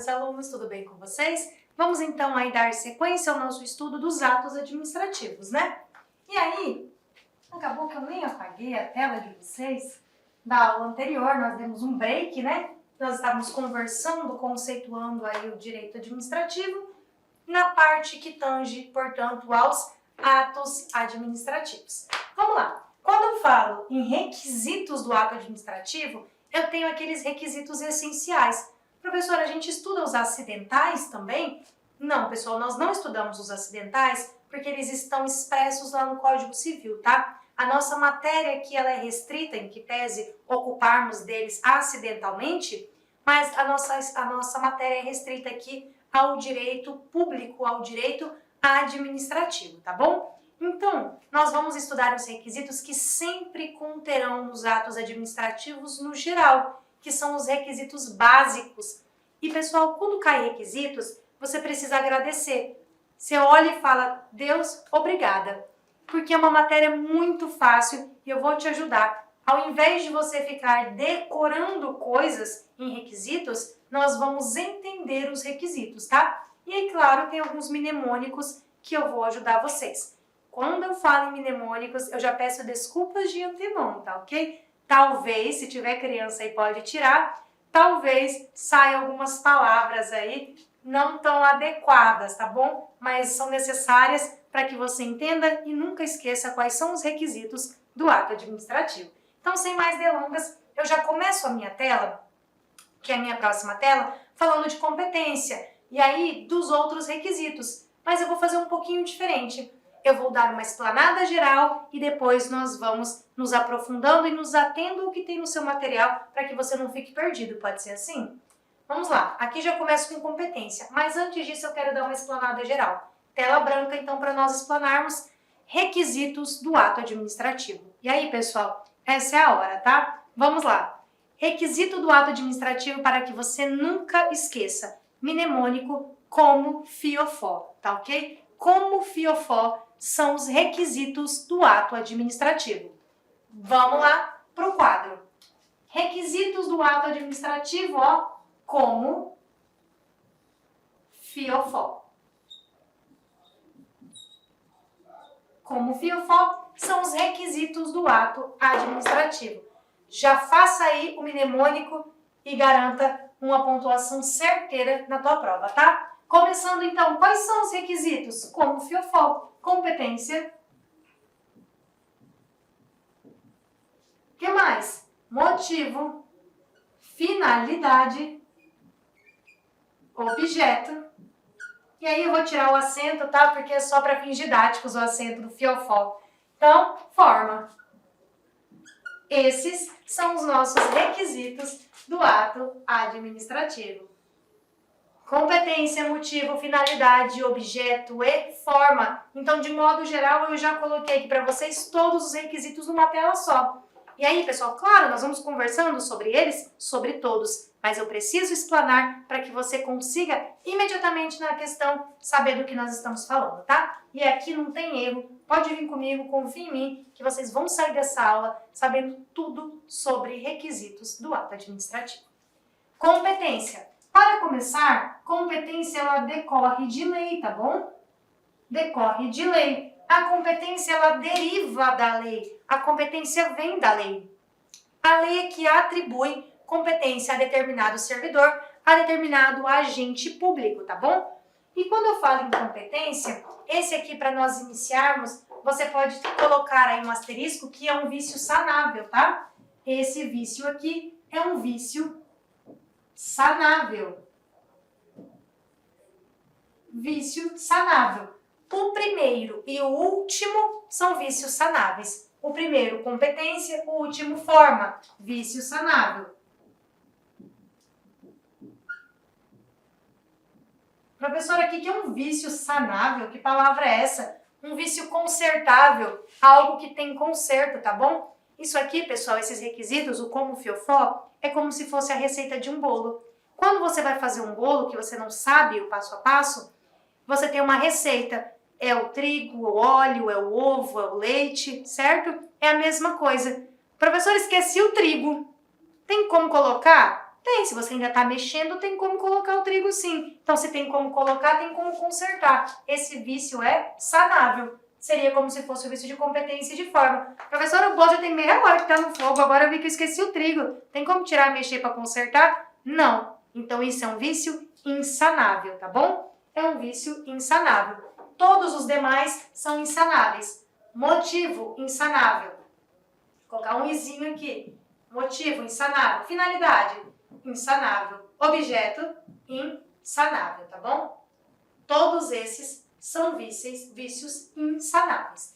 meus alunos, tudo bem com vocês? Vamos então aí dar sequência ao nosso estudo dos atos administrativos, né? E aí, acabou que eu nem apaguei a tela de vocês. Da aula anterior nós demos um break, né? Nós estávamos conversando, conceituando aí o direito administrativo na parte que tange, portanto, aos atos administrativos. Vamos lá. Quando eu falo em requisitos do ato administrativo, eu tenho aqueles requisitos essenciais. Professora, a gente estuda os acidentais também? Não, pessoal, nós não estudamos os acidentais porque eles estão expressos lá no Código Civil, tá? A nossa matéria aqui ela é restrita, em que pese ocuparmos deles acidentalmente, mas a nossa matéria é restrita aqui ao direito público, ao direito administrativo, tá bom? Então, nós vamos estudar os requisitos que sempre conterão nos atos administrativos no geral, que são os requisitos básicos. E, pessoal, quando cai requisitos, você precisa agradecer. Você olha e fala, Deus, obrigada. Porque é uma matéria muito fácil e eu vou te ajudar. Ao invés de você ficar decorando coisas em requisitos, nós vamos entender os requisitos, tá? E aí, claro, tem alguns mnemônicos que eu vou ajudar vocês. Quando eu falo em mnemônicos, eu já peço desculpas de antemão, tá ok? Talvez, se tiver criança aí, pode tirar. Talvez saiam algumas palavras aí não tão adequadas, tá bom? Mas são necessárias para que você entenda e nunca esqueça quais são os requisitos do ato administrativo. Então, sem mais delongas, eu já começo a minha tela, que é a minha próxima tela, falando de competência e aí dos outros requisitos. Mas eu vou fazer um pouquinho diferente. Eu vou dar uma explanada geral e depois nós vamos nos aprofundando e nos atendo ao que tem no seu material para que você não fique perdido. Pode ser assim? Vamos lá. Aqui já começo com competência, mas antes disso eu quero dar uma explanada geral. Tela branca, então, para nós explanarmos requisitos do ato administrativo. E aí, pessoal, essa é a hora, tá? Vamos lá. Requisito do ato administrativo para que você nunca esqueça. Mnemônico como fiofó, tá ok? Como fiofó são os requisitos do ato administrativo. Vamos lá para o quadro. Requisitos do ato administrativo, ó, como fiofó. Como fiofó são os requisitos do ato administrativo. Já faça aí o mnemônico e garanta uma pontuação certeira na tua prova, tá? Começando então, quais são os requisitos? Como fiofó, competência. O que mais? Motivo, finalidade, objeto. E aí eu vou tirar o acento, tá? Porque é só para fins didáticos o acento do fiofó. Então, forma. Esses são os nossos requisitos do ato administrativo. Competência, motivo, finalidade, objeto e forma. Então, de modo geral, eu já coloquei aqui para vocês todos os requisitos numa tela só. E aí, pessoal, claro, nós vamos conversando sobre eles, sobre todos, mas eu preciso explanar para que você consiga imediatamente na questão saber do que nós estamos falando, tá? E aqui não tem erro, pode vir comigo, confie em mim, que vocês vão sair dessa aula sabendo tudo sobre requisitos do ato administrativo. Competência. Para começar, competência ela decorre de lei, tá bom? Decorre de lei. A competência ela deriva da lei. A competência vem da lei. A lei é que atribui competência a determinado servidor, a determinado agente público, tá bom? E quando eu falo em competência, esse aqui para nós iniciarmos, você pode colocar aí um asterisco que é um vício sanável, tá? Esse vício aqui é um vício sanável. Vício sanável. O primeiro e o último são vícios sanáveis. O primeiro, competência, o último, forma. Vício sanável. Professora, aqui que é um vício sanável? Que palavra é essa? Um vício consertável, algo que tem conserto, tá bom? Isso aqui, pessoal, esses requisitos, o como fiofó, é como se fosse a receita de um bolo. Quando você vai fazer um bolo que você não sabe o passo a passo, você tem uma receita. É o trigo, o óleo, é o ovo, é o leite, certo? É a mesma coisa. Professor, esqueci o trigo. Tem como colocar? Tem, se você ainda está mexendo, tem como colocar o trigo sim. Então, se tem como colocar, tem como consertar. Esse vício é sanável. Seria como se fosse o vício de competência e de forma. Professora, o bolo já tem meia hora que está no fogo, agora eu vi que eu esqueci o trigo. Tem como tirar e mexer para consertar? Não. Então, isso é um vício insanável, tá bom? É um vício insanável. Todos os demais são insanáveis. Motivo, insanável. Vou colocar um izinho aqui. Motivo, insanável. Finalidade, insanável. Objeto, insanável, tá bom? Todos esses são vícios insanáveis.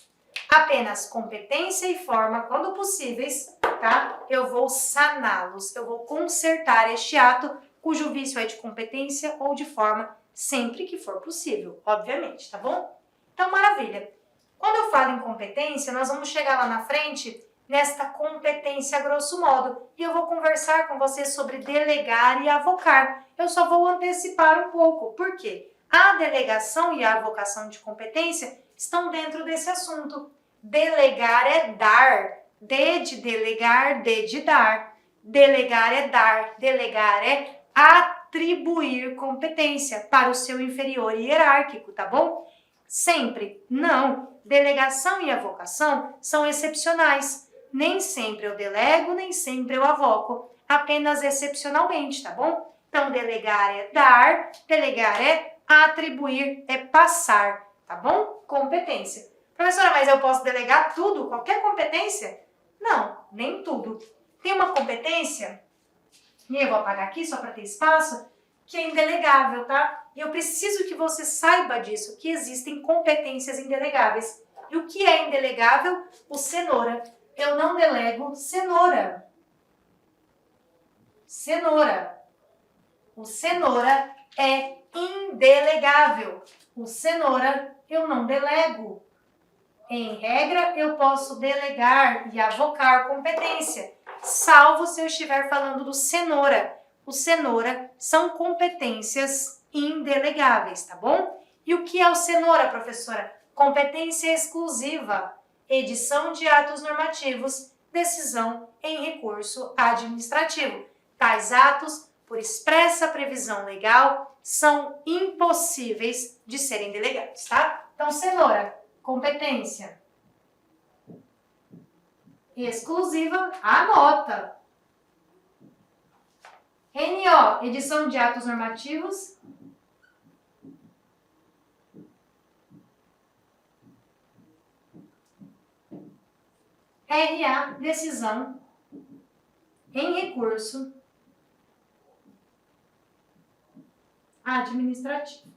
Apenas competência e forma, quando possíveis, tá? Eu vou saná-los, eu vou consertar este ato, cujo vício é de competência ou de forma, sempre que for possível, obviamente, tá bom? Então, maravilha. Quando eu falo em competência, nós vamos chegar lá na frente nesta competência a grosso modo. E eu vou conversar com você sobre delegar e avocar. Eu só vou antecipar um pouco. Por quê? A delegação e a avocação de competência estão dentro desse assunto. Delegar é dar. De delegar, de dar. Delegar é dar. Delegar é atribuir competência para o seu inferior hierárquico, tá bom? Sempre? Não. Delegação e avocação são excepcionais. Nem sempre eu delego, nem sempre eu avoco. Apenas excepcionalmente, tá bom? Então, delegar é dar, delegar é atribuir, é passar, tá bom? Competência. Professora, mas eu posso delegar tudo, qualquer competência? Não, nem tudo. Tem uma competência, e eu vou apagar aqui só para ter espaço, que é indelegável, tá? E eu preciso que você saiba disso, que existem competências indelegáveis. E o que é indelegável? O cenoura. Eu não delego cenoura. Cenoura. O cenoura é indelegável. O cenoura eu não delego. Em regra, eu posso delegar e avocar competência, salvo se eu estiver falando do cenoura. O cenoura são competências indelegáveis, tá bom? E o que é o cenoura, professora? Competência exclusiva, edição de atos normativos, decisão em recurso administrativo. Tais atos, por expressa previsão legal, são impossíveis de serem delegados, tá? Então, cenoura, competência exclusiva, anota. NO, edição de atos normativos. RA, decisão em recurso administrativo.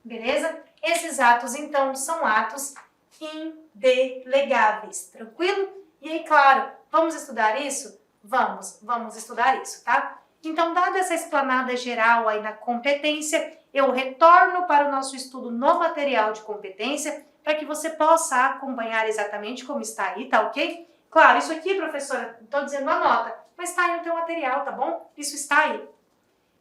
Beleza? Esses atos, então, são atos indelegáveis, tranquilo? E aí, claro, vamos estudar isso? Vamos estudar isso, tá? Então, dada essa explanada geral aí na competência, eu retorno para o nosso estudo no material de competência, para que você possa acompanhar exatamente como está aí, tá ok? Claro, isso aqui, professora, estou dizendo a nota, mas está aí no teu material, tá bom? Isso está aí.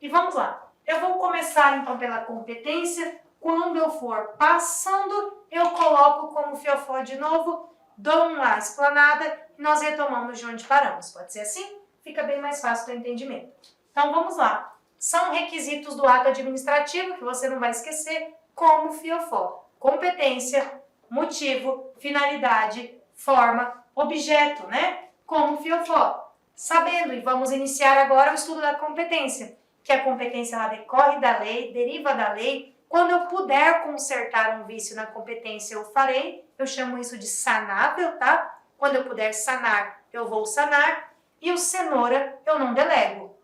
E vamos lá. Eu vou começar, então, pela competência. Quando eu for passando, eu coloco como fiofó de novo, dou uma explanada e nós retomamos de onde paramos. Pode ser assim? Fica bem mais fácil do entendimento. Então, vamos lá. São requisitos do ato administrativo, que você não vai esquecer, como fiofó. Competência, motivo, finalidade, forma, objeto, né? Como fiofó. Sabendo, e vamos iniciar agora o estudo da competência, que a competência ela decorre da lei, deriva da lei. Quando eu puder consertar um vício na competência, eu farei. Eu chamo isso de sanável, tá? Quando eu puder sanar, eu vou sanar. E o cenoura, eu não delego.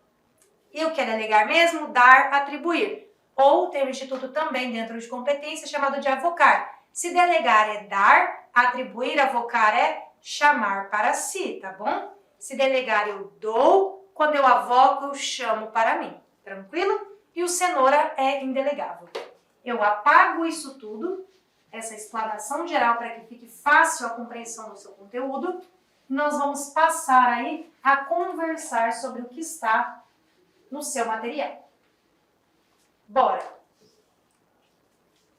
E o que é delegar mesmo? Dar, atribuir. Ou tem um instituto também dentro de competência chamado de avocar. Se delegar é dar, atribuir, avocar é chamar para si, tá bom? Se delegar eu dou, quando eu avoco eu chamo para mim. Tranquilo? E o cenoura é indelegável. Eu apago isso tudo, essa explanação geral para que fique fácil a compreensão do seu conteúdo. Nós vamos passar aí a conversar sobre o que está no seu material. Bora!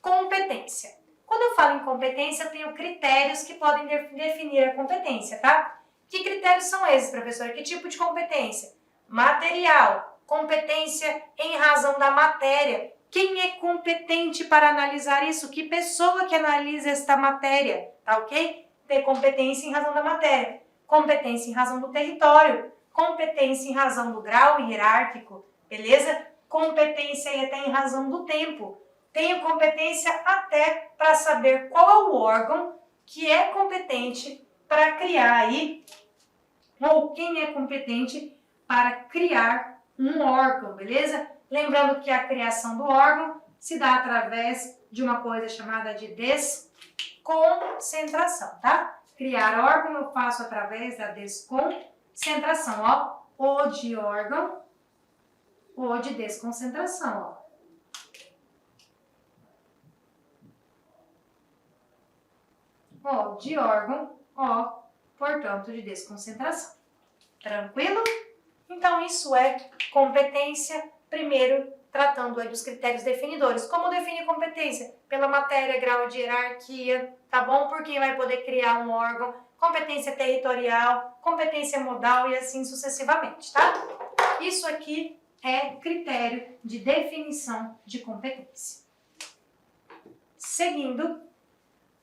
Competência. Quando eu falo em competência, eu tenho critérios que podem definir a competência, tá? Que critérios são esses, professor? Que tipo de competência? material, competência em razão da matéria. Quem é competente para analisar isso? Que pessoa que analisa esta matéria, tá ok? Ter competência em razão da matéria, competência em razão do território, competência em razão do grau hierárquico, beleza? Competência e até em razão do tempo. Tenho competência até para saber qual é o órgão que é competente para criar aí, ou quem é competente para criar um órgão, beleza? Lembrando que a criação do órgão se dá através de uma coisa chamada de desconcentração, tá? Criar órgão eu faço através da desconcentração, ó. O de órgão, o de desconcentração, ó. O de órgão, O, portanto, de desconcentração. Tranquilo? Então, isso é competência, primeiro, tratando aí dos critérios definidores. Como define competência? Pela matéria, grau de hierarquia, tá bom? Por quem vai poder criar um órgão, competência territorial, competência modal e assim sucessivamente, tá? Isso aqui é critério de definição de competência. Seguindo,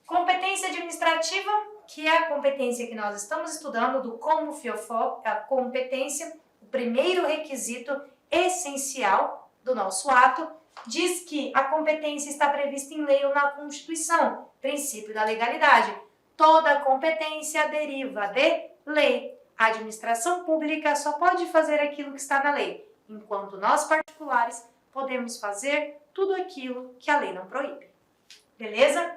competência administrativa, que é a competência que nós estamos estudando do Como Fiofó, a competência, o primeiro requisito essencial do nosso ato, diz que a competência está prevista em lei ou na Constituição, princípio da legalidade. Toda competência deriva de lei. A administração pública só pode fazer aquilo que está na lei, enquanto nós particulares podemos fazer tudo aquilo que a lei não proíbe. Beleza?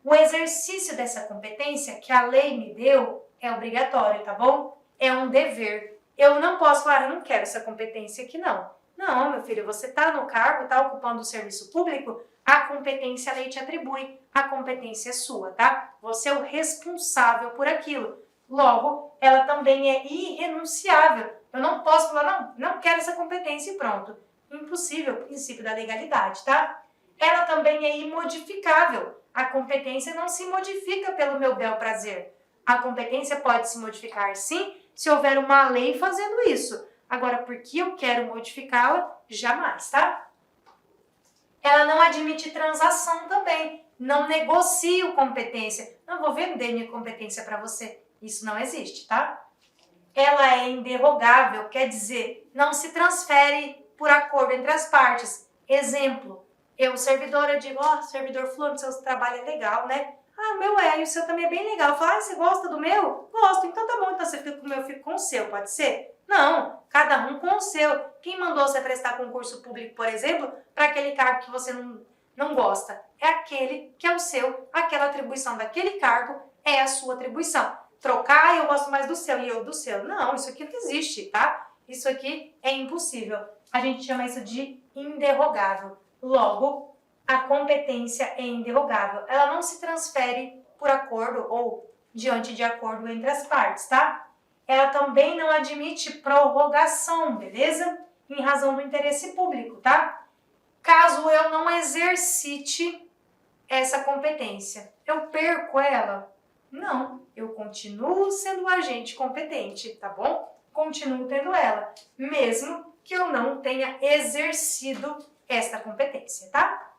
O exercício dessa competência que a lei me deu é obrigatório, tá bom? É um dever. Eu não posso falar, eu não quero essa competência aqui, não. Não, meu filho, você está no cargo, está ocupando o serviço público, a competência a lei te atribui, a competência é sua, tá? Você é o responsável por aquilo. Logo, ela também é irrenunciável. Eu não posso falar, não quero essa competência e pronto. Impossível, princípio da legalidade, tá? Ela também é imodificável. A competência não se modifica pelo meu bel prazer. A competência pode se modificar, sim, se houver uma lei fazendo isso. Agora, porque eu quero modificá-la, jamais, tá? Ela não admite transação também. Não negocio competência. Não vou vender minha competência para você. Isso não existe, tá? Ela é inderrogável, quer dizer, não se transfere por acordo entre as partes. Exemplo. Eu, servidora, digo, servidor fulano, seu trabalho é legal, né? O meu é, e o seu também é bem legal. Eu falo, você gosta do meu? Gosto, então tá bom, então você fica com o meu, eu fico com o seu, pode ser? Não, cada um com o seu. Quem mandou você prestar concurso público, por exemplo, para aquele cargo que você não gosta? É aquele que é o seu, aquela atribuição daquele cargo é a sua atribuição. Trocar, eu gosto mais do seu e eu do seu. Não, isso aqui não existe, tá? Isso aqui é impossível. A gente chama isso de inderrogável. Logo, a competência é inderrogável. Ela não se transfere por acordo ou diante de acordo entre as partes, tá? Ela também não admite prorrogação, beleza? Em razão do interesse público, tá? Caso eu não exercite essa competência, eu perco ela? Não, eu continuo sendo um agente competente, tá bom? Continuo tendo ela, mesmo que eu não tenha exercido esta competência, tá?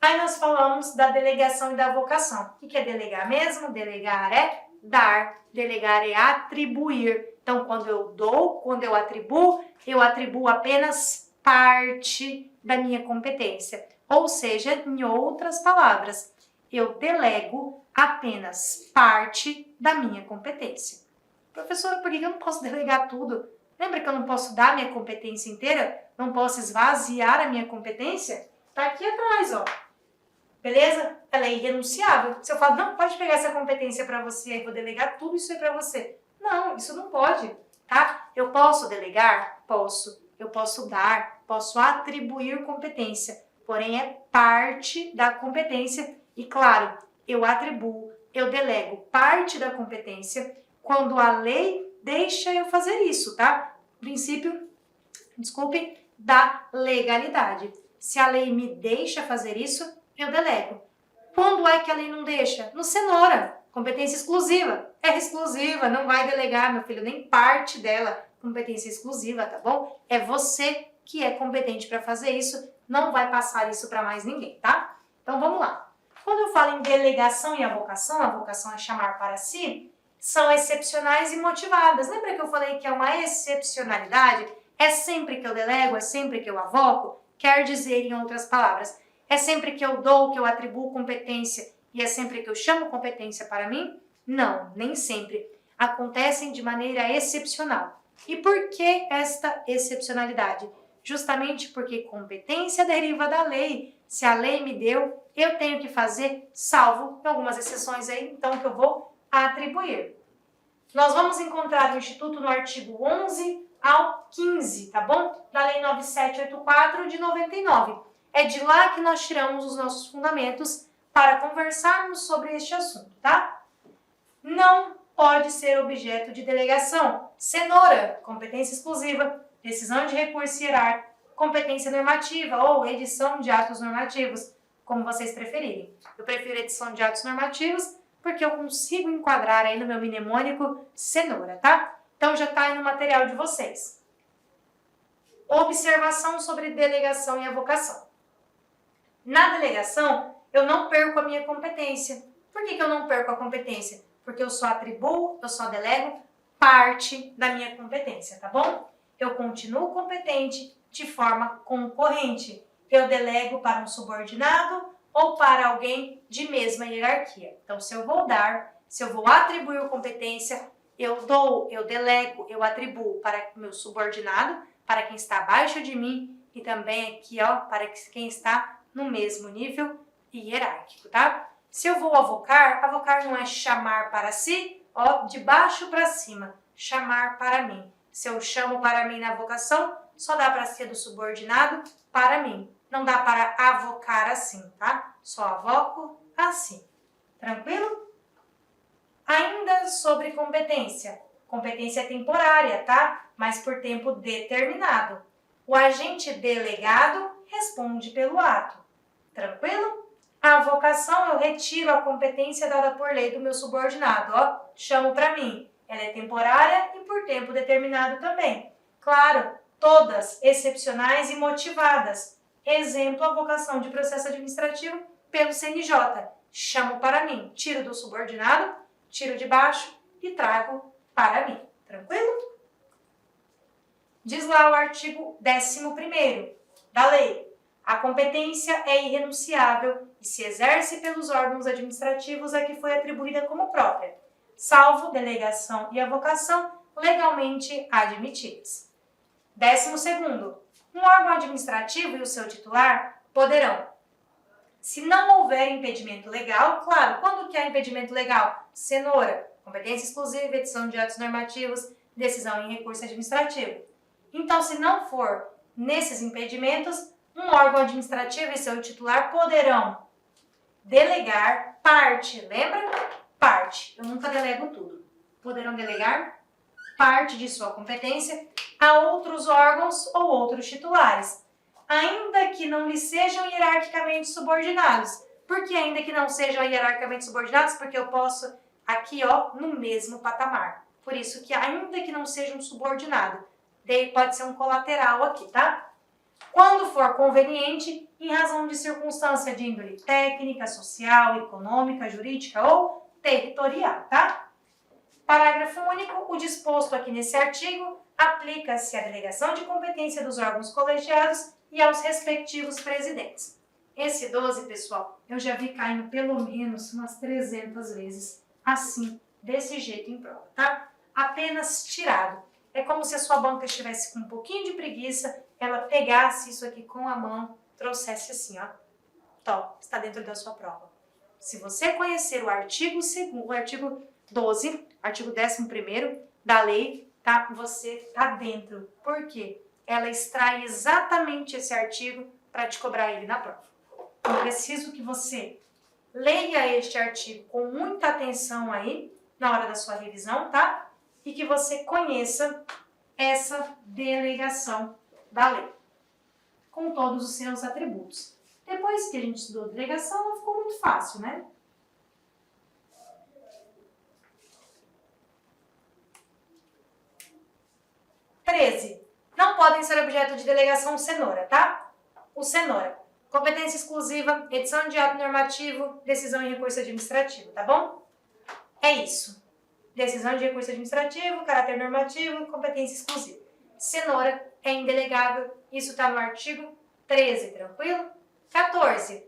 Aí nós falamos da delegação e da vocação. O que é delegar mesmo? Delegar é dar, delegar é atribuir. Então, quando eu dou, quando eu atribuo apenas parte da minha competência. Ou seja, em outras palavras, eu delego apenas parte da minha competência. Professora, por que eu não posso delegar tudo? Lembra que eu não posso dar minha competência inteira? Não posso esvaziar a minha competência? Tá aqui atrás, ó. Beleza? Ela é irrenunciável. Se eu falo, não, pode pegar essa competência para você e vou delegar tudo isso aí para você. Não, isso não pode, tá? Eu posso delegar? Posso. Eu posso dar, posso atribuir competência. Porém, é parte da competência. E, claro, eu atribuo, eu delego parte da competência quando a lei deixa eu fazer isso, tá? Princípio, da legalidade. Se a lei me deixa fazer isso, eu delego. Quando é que a lei não deixa? No cenoura. Competência exclusiva. É exclusiva, não vai delegar, meu filho, nem parte dela. competência exclusiva, tá bom? É você que é competente para fazer isso, não vai passar isso para mais ninguém, tá? Então vamos lá. Quando eu falo em delegação e a vocação é chamar para si, são excepcionais e motivadas. Lembra que eu falei que é uma excepcionalidade? É sempre que eu delego, é sempre que eu avoco? Quer dizer, em outras palavras, é sempre que eu dou, que eu atribuo competência e é sempre que eu chamo competência para mim? Não, nem sempre. Acontecem de maneira excepcional. E por que esta excepcionalidade? Justamente porque competência deriva da lei. Se a lei me deu, eu tenho que fazer, salvo algumas exceções aí, então, que eu vou atribuir. Nós vamos encontrar o Instituto no artigo 11 ao 15, tá bom? Da Lei 9784 de 99. É de lá que nós tiramos os nossos fundamentos para conversarmos sobre este assunto, tá? Não pode ser objeto de delegação. Cenoura, competência exclusiva, decisão de recurso hierárquico, competência normativa ou edição de atos normativos, como vocês preferirem. Eu prefiro edição de atos normativos porque eu consigo enquadrar aí no meu mnemônico cenoura, tá? Então já tá aí no material de vocês. Observação sobre delegação e avocação. Na delegação, eu não perco a minha competência. Por que eu não perco a competência? Porque eu só atribuo, eu só delego parte da minha competência, tá bom? Eu continuo competente de forma concorrente. Eu delego para um subordinado ou para alguém de mesma hierarquia. Então, se eu vou dar, se eu vou atribuir competência, eu dou, eu delego, eu atribuo para o meu subordinado, para quem está abaixo de mim e também aqui, ó, para quem está no mesmo nível hierárquico, tá? Se eu vou avocar não é chamar para si, ó, de baixo para cima, chamar para mim. Se eu chamo para mim na avocação, só dá para ser do subordinado para mim. Não dá para avocar assim, tá? Só avoco assim. Tranquilo? Ainda sobre competência. Competência temporária, tá? Mas por tempo determinado. O agente delegado responde pelo ato. Tranquilo? A avocação, eu retiro a competência dada por lei do meu subordinado, ó. Chamo para mim. Ela é temporária e por tempo determinado também. Claro, todas excepcionais e motivadas. Exemplo, a avocação de processo administrativo pelo CNJ. Chamo para mim, tiro do subordinado, tiro de baixo e trago para mim. Tranquilo? Diz lá o artigo 11º da lei. A competência é irrenunciável e se exerce pelos órgãos administrativos a que foi atribuída como própria, salvo delegação e avocação legalmente admitidas. 12º. Um órgão administrativo e o seu titular poderão, se não houver impedimento legal, claro, quando que há impedimento legal? Cenoura, competência exclusiva, edição de atos normativos, decisão em recurso administrativo. Então, se não for nesses impedimentos, um órgão administrativo e seu titular poderão delegar parte, lembra? Parte. Eu nunca delego tudo. Poderão delegar parte de sua competência a outros órgãos ou outros titulares, ainda que não lhes sejam hierarquicamente subordinados. Por que ainda que não sejam hierarquicamente subordinados? Porque eu posso aqui, ó, no mesmo patamar. Por isso que ainda que não seja um subordinado, pode ser um colateral aqui, tá? Quando for conveniente, em razão de circunstância de índole técnica, social, econômica, jurídica ou territorial, tá? Parágrafo único. O disposto aqui nesse artigo aplica-se à delegação de competência dos órgãos colegiados e aos respectivos presidentes. Esse 12, pessoal, eu já vi caindo pelo menos umas 300 vezes, assim, desse jeito em prova, tá? Apenas tirado. É como se a sua banca estivesse com um pouquinho de preguiça, ela pegasse isso aqui com a mão, trouxesse assim, ó. Tó, está dentro da sua prova. Se você conhecer o artigo 2º, o artigo 12, artigo 11º da lei, tá? Você tá dentro. Por quê? Ela extrai exatamente esse artigo para te cobrar ele na prova. Então, preciso que você leia este artigo com muita atenção aí, na hora da sua revisão, tá? E que você conheça essa delegação da lei, com todos os seus atributos. Depois que a gente estudou delegação, ficou muito fácil, né? 13. Não podem ser objeto de delegação cenoura, tá? O cenoura. Competência exclusiva, edição de ato normativo, decisão em recurso administrativo, tá bom? É isso. Decisão de recurso administrativo, caráter normativo, competência exclusiva. Cenoura é indelegável, isso está no artigo 13, tranquilo? 14.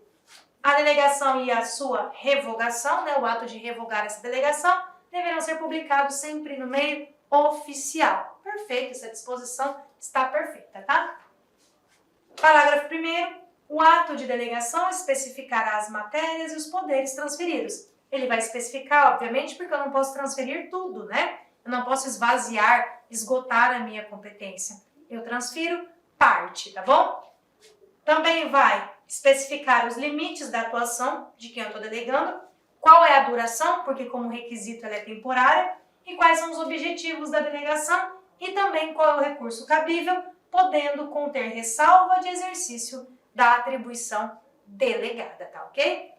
A delegação e a sua revogação, né, o ato de revogar essa delegação, deverão ser publicados sempre no meio oficial. Perfeito, essa disposição está perfeita, tá? Parágrafo 1º. O ato de delegação especificará as matérias e os poderes transferidos. Ele vai especificar, obviamente, porque eu não posso transferir tudo, né? Eu não posso esvaziar, esgotar a minha competência. Eu transfiro parte, tá bom? Também vai especificar os limites da atuação de quem eu estou delegando, qual é a duração, porque como requisito ela é temporária, e quais são os objetivos da delegação e também qual é o recurso cabível, podendo conter ressalva de exercício da atribuição delegada, tá ok?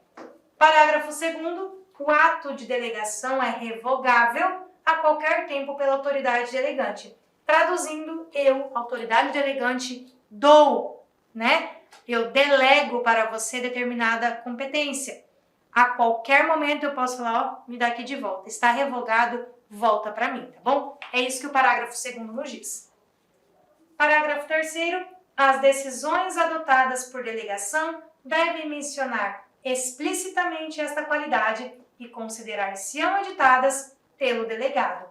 Parágrafo 2º. O ato de delegação é revogável a qualquer tempo pela autoridade delegante. Traduzindo, eu, autoridade delegante, dou, né? Eu delego para você determinada competência. A qualquer momento eu posso falar, ó, me dá aqui de volta. Está revogado, volta para mim, tá bom? É isso que o parágrafo 2º nos diz. Parágrafo 3º. As decisões adotadas por delegação devem mencionar explicitamente esta qualidade e considerar-se-ão editadas pelo delegado.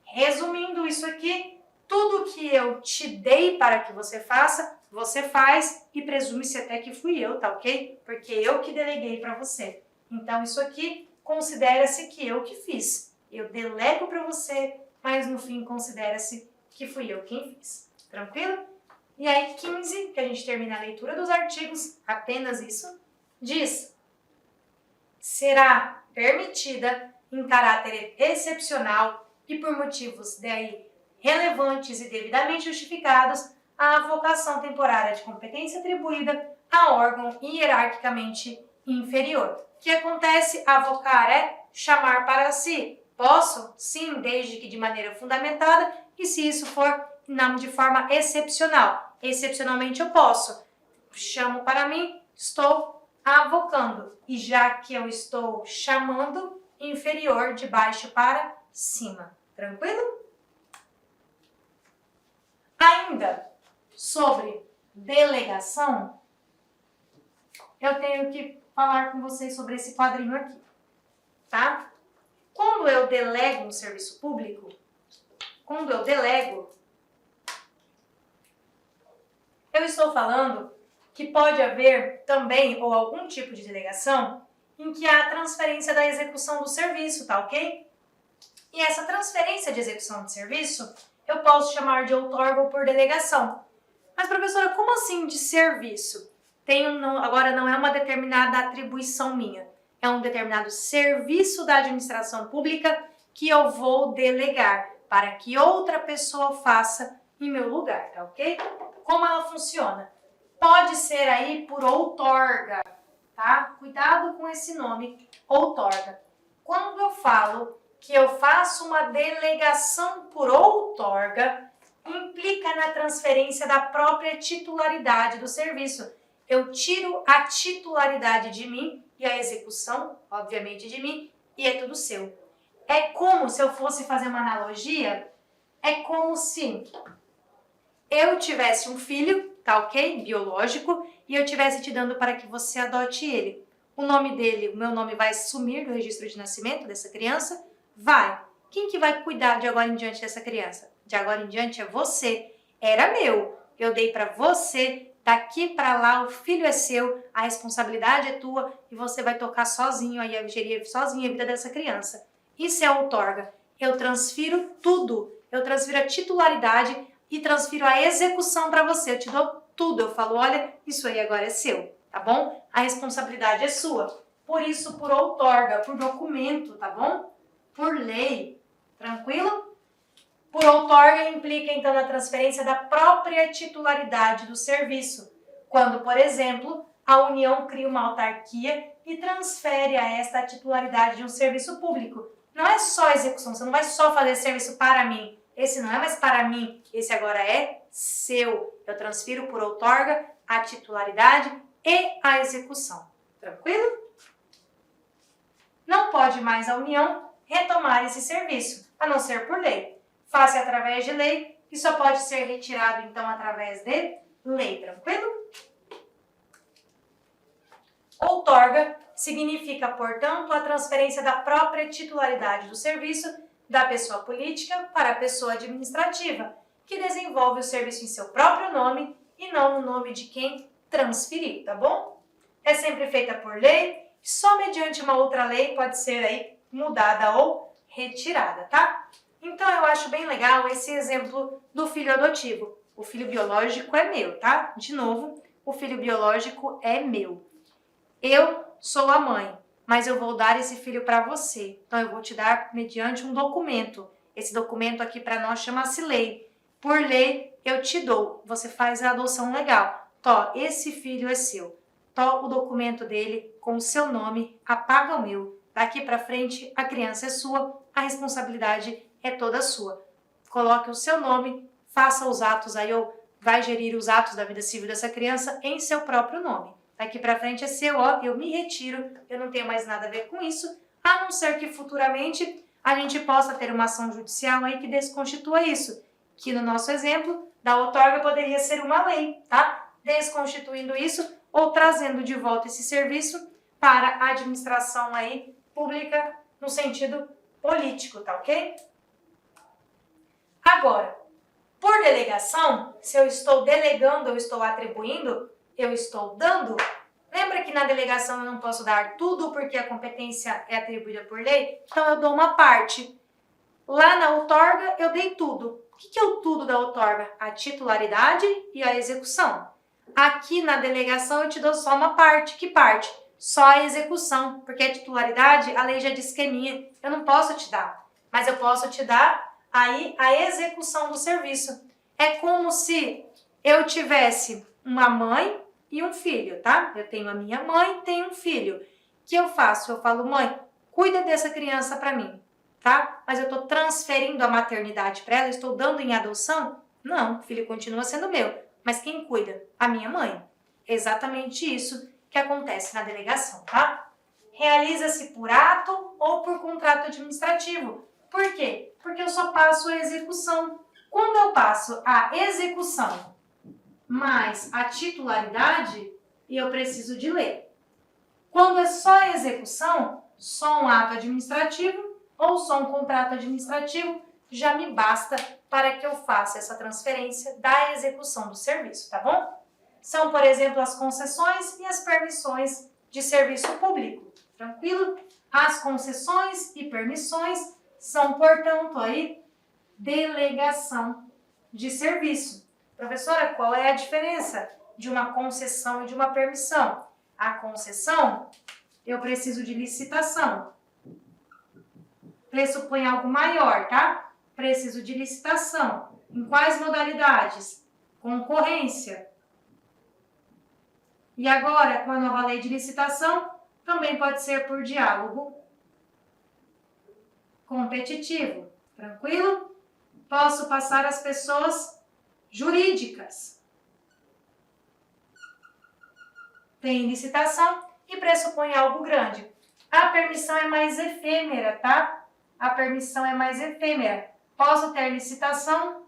Resumindo isso aqui, tudo que eu te dei para que você faça, você faz e presume-se até que fui eu, tá ok? Porque eu que deleguei para você. Então, isso aqui considera-se que eu que fiz. Eu delego para você, mas no fim considera-se que fui eu quem fiz. Tranquilo? E aí, 15, que a gente termina a leitura dos artigos, apenas isso, diz: será permitida, em caráter excepcional e por motivos daí relevantes e devidamente justificados, a avocação temporária de competência atribuída a órgão hierarquicamente inferior. O que acontece? Avocar é chamar para si. Posso? Sim, desde que de maneira fundamentada e se isso for de forma excepcional. Excepcionalmente eu posso. Chamo para mim, estou avocando. E já que eu estou chamando, inferior de baixo para cima. Tranquilo? Ainda sobre delegação, eu tenho que falar com vocês sobre esse quadrinho aqui, tá? Quando eu delego um serviço público, eu estou falando que pode haver também, ou algum tipo de delegação, em que há a transferência da execução do serviço, tá ok? E essa transferência de execução de serviço, eu posso chamar de outorga ou por delegação. Mas, professora, como assim de serviço? Agora não é uma determinada atribuição minha, é um determinado serviço da administração pública que eu vou delegar para que outra pessoa faça em meu lugar, tá ok? Como ela funciona? Pode ser aí por outorga, tá? Cuidado com esse nome, outorga. Quando eu falo que eu faço uma delegação por outorga, implica na transferência da própria titularidade do serviço. Eu tiro a titularidade de mim e a execução, obviamente, de mim, e é tudo seu. É como, se eu fosse fazer uma analogia, é como se eu tivesse um filho, tá ok? Biológico, e eu estivesse te dando para que você adote ele. O nome dele, o meu nome vai sumir do registro de nascimento dessa criança? Vai. Quem que vai cuidar de agora em diante dessa criança? De agora em diante é você. Era meu. Eu dei para você. Daqui para lá o filho é seu, a responsabilidade é tua e você vai tocar sozinho, aí gerir sozinho a vida dessa criança. Isso é outorga. Eu transfiro tudo. Eu transfiro a titularidade e transfiro a execução para você. Eu te dou tudo. Eu falo, olha, isso aí agora é seu, tá bom? A responsabilidade é sua. Por isso, por outorga, por documento, tá bom? Por lei. Tranquilo? Por outorga implica, então, na transferência da própria titularidade do serviço, quando, por exemplo, a União cria uma autarquia e transfere a esta a titularidade de um serviço público. Não é só execução, você não vai só fazer serviço para mim, esse não é mais para mim, esse agora é seu. Eu transfiro por outorga a titularidade e a execução. Tranquilo? Não pode mais a União retomar esse serviço, a não ser por lei. Faça através de lei e só pode ser retirado, então, através de lei. Tranquilo? Outorga significa, portanto, a transferência da própria titularidade do serviço da pessoa política para a pessoa administrativa, que desenvolve o serviço em seu próprio nome e não no nome de quem transferiu, tá bom? É sempre feita por lei, só mediante uma outra lei pode ser aí mudada ou retirada, tá? Então eu acho bem legal esse exemplo do filho adotivo. O filho biológico é meu, tá? De novo, o filho biológico é meu. Eu sou a mãe, mas eu vou dar esse filho para você. Então, eu vou te dar mediante um documento. Esse documento aqui para nós chama-se lei. Por lei, eu te dou. Você faz a adoção legal. Tó, esse filho é seu. Tó, o documento dele com o seu nome, apaga o meu. Daqui para frente, a criança é sua, a responsabilidade é toda sua. Coloque o seu nome, faça os atos aí, ou vai gerir os atos da vida civil dessa criança em seu próprio nome. Daqui para frente é seu, ó, eu me retiro, eu não tenho mais nada a ver com isso, a não ser que futuramente a gente possa ter uma ação judicial aí que desconstitua isso, que no nosso exemplo da outorga poderia ser uma lei, tá? Desconstituindo isso ou trazendo de volta esse serviço para a administração aí pública no sentido político, tá ok? Agora, por delegação, se eu estou delegando, eu estou atribuindo, eu estou dando. Lembra que na delegação eu não posso dar tudo porque a competência é atribuída por lei? Então eu dou uma parte. Lá na outorga eu dei tudo. O que é o tudo da outorga? A titularidade e a execução. Aqui na delegação eu te dou só uma parte. Que parte? Só a execução, porque a titularidade, a lei já diz que é minha. Eu não posso te dar, mas eu posso te dar aí a execução do serviço. É como se eu tivesse uma mãe e um filho, tá? Eu tenho a minha mãe, tenho um filho. O que eu faço? Eu falo, mãe, cuida dessa criança para mim, tá? Mas eu estou transferindo a maternidade para ela, estou dando em adoção? Não, o filho continua sendo meu. Mas quem cuida? A minha mãe. É exatamente isso que acontece na delegação, tá? Realiza-se por ato ou por contrato administrativo. Por quê? Porque eu só passo a execução. Quando eu passo a execução mais a titularidade, eu preciso de lei. Quando é só a execução, só um ato administrativo ou só um contrato administrativo, já me basta para que eu faça essa transferência da execução do serviço, tá bom? São, por exemplo, as concessões e as permissões de serviço público. Tranquilo? As concessões e permissões são, portanto, aí, delegação de serviço. Professora, qual é a diferença de uma concessão e de uma permissão? A concessão, eu preciso de licitação. Pressupõe algo maior, tá? Preciso de licitação. Em quais modalidades? Concorrência. E agora, com a nova lei de licitação, também pode ser por diálogo competitivo. Tranquilo? Posso passar as pessoas jurídicas. Tem licitação e pressupõe algo grande. A permissão é mais efêmera, tá? A permissão é mais efêmera. Posso ter licitação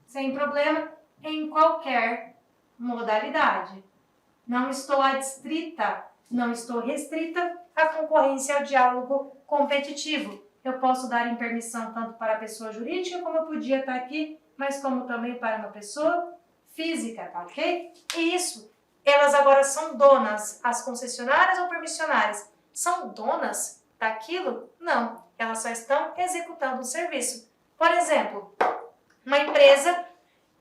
sem problema em qualquer modalidade. Não estou adstrita, não estou restrita à concorrência e ao diálogo competitivo. Eu posso dar em permissão tanto para a pessoa jurídica, como eu podia estar aqui, mas como também para uma pessoa física, tá ok? E isso, elas agora são donas, as concessionárias ou permissionárias, são donas daquilo? Não, elas só estão executando o serviço. Por exemplo, uma empresa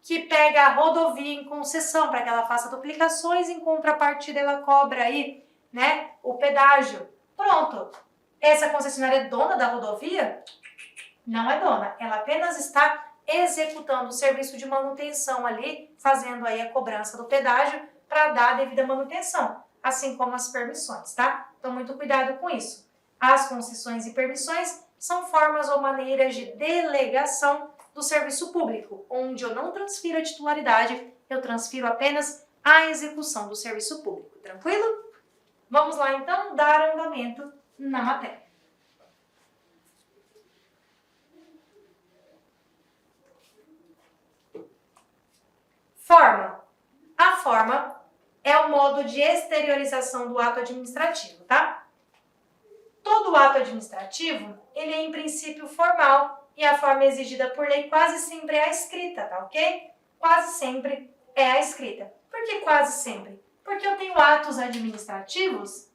que pega a rodovia em concessão para que ela faça duplicações, em contrapartida ela cobra aí, né, o pedágio. Pronto. Essa concessionária é dona da rodovia? Não é dona. Ela apenas está executando o serviço de manutenção ali, fazendo aí a cobrança do pedágio para dar a devida manutenção, assim como as permissões, tá? Então, muito cuidado com isso. As concessões e permissões são formas ou maneiras de delegação do serviço público, onde eu não transfiro a titularidade, eu transfiro apenas a execução do serviço público. Tranquilo? Vamos lá, então, dar andamento na matéria. Forma. A forma é o modo de exteriorização do ato administrativo, tá? Todo ato administrativo, ele é em princípio formal e a forma exigida por lei quase sempre é a escrita, tá ok? Quase sempre é a escrita. Por que quase sempre? Porque eu tenho atos administrativos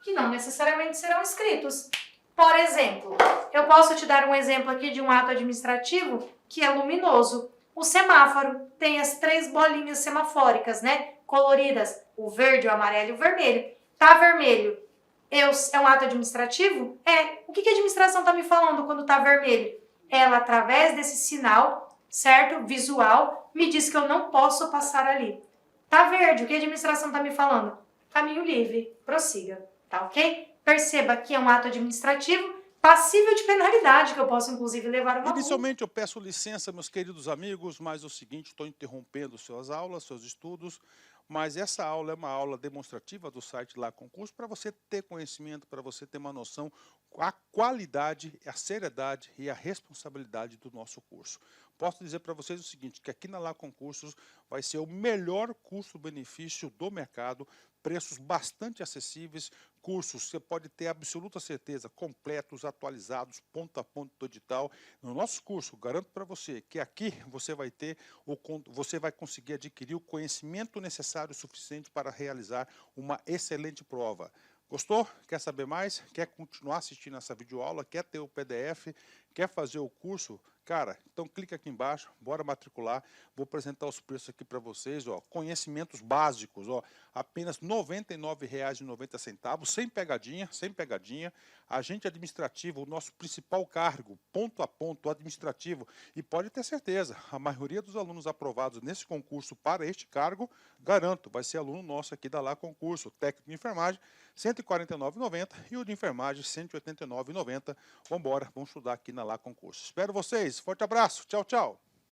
que não necessariamente serão escritos. Por exemplo, eu posso te dar um exemplo aqui de um ato administrativo que é luminoso. O semáforo tem as 3 bolinhas semafóricas, né? Coloridas, o verde, o amarelo e o vermelho. Tá vermelho. É um ato administrativo? É. O que a administração está me falando quando tá vermelho? Ela, através desse sinal, certo? Visual, me diz que eu não posso passar ali. Tá verde. O que a administração está me falando? Caminho livre. Prossiga. Tá ok? Perceba que é um ato administrativo passível de penalidade, que eu posso, inclusive, levar uma multa. Inicialmente, eu peço licença, meus queridos amigos, mas é o seguinte, estou interrompendo suas aulas, seus estudos, mas essa aula é uma aula demonstrativa do site Lá Concurso, para você ter conhecimento, para você ter uma noção, a qualidade, a seriedade e a responsabilidade do nosso curso. Posso dizer para vocês o seguinte, que aqui na Lá Concursos vai ser o melhor custo-benefício do mercado, preços bastante acessíveis, cursos, você pode ter absoluta certeza, completos, atualizados, ponto a ponto do edital. No nosso curso, garanto para você que aqui você vai conseguir adquirir o conhecimento necessário suficiente para realizar uma excelente prova. Gostou? Quer saber mais? Quer continuar assistindo essa videoaula? Quer ter o PDF? Quer fazer o curso? Cara, então clica aqui embaixo, bora matricular. Vou apresentar os preços aqui para vocês, ó. Conhecimentos básicos, ó, apenas R$ 99,90, sem pegadinha, sem pegadinha. Agente administrativo, o nosso principal cargo, ponto a ponto administrativo. E pode ter certeza, a maioria dos alunos aprovados nesse concurso para este cargo, garanto, vai ser aluno nosso aqui da Lá Concurso, técnico de enfermagem, R$ 149,90 e o de enfermagem, R$ 189,90. Vamos embora, vamos estudar aqui na Lá Concurso. Espero vocês, forte abraço, tchau, tchau.